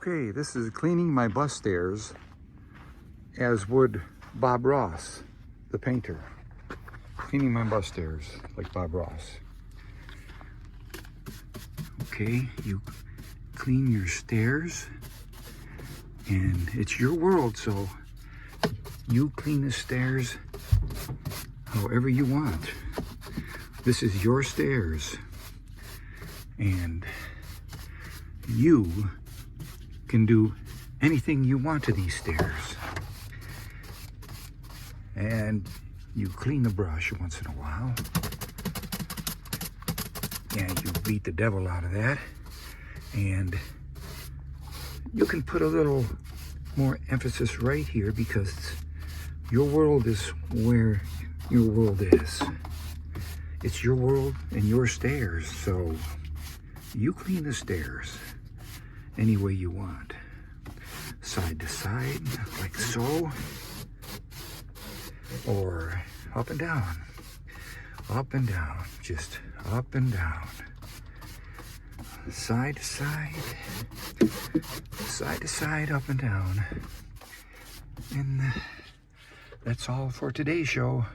Okay, this is cleaning my bus stairs as would Bob Ross, the painter. Cleaning my bus stairs like Bob Ross. Okay, you clean your stairs and it's your world, so you clean the stairs however you want. This is your stairs and you can do anything you want to these stairs. And you clean the brush once in a while. And you beat the devil out of that. And you can put a little more emphasis right here because your world is where your world is. It's your world and your stairs, so you clean the stairs any way you want. Side to side, like so. Or up and down. Up and down. Just up and down. Side to side. Side to side, up and down. And that's all for today's show.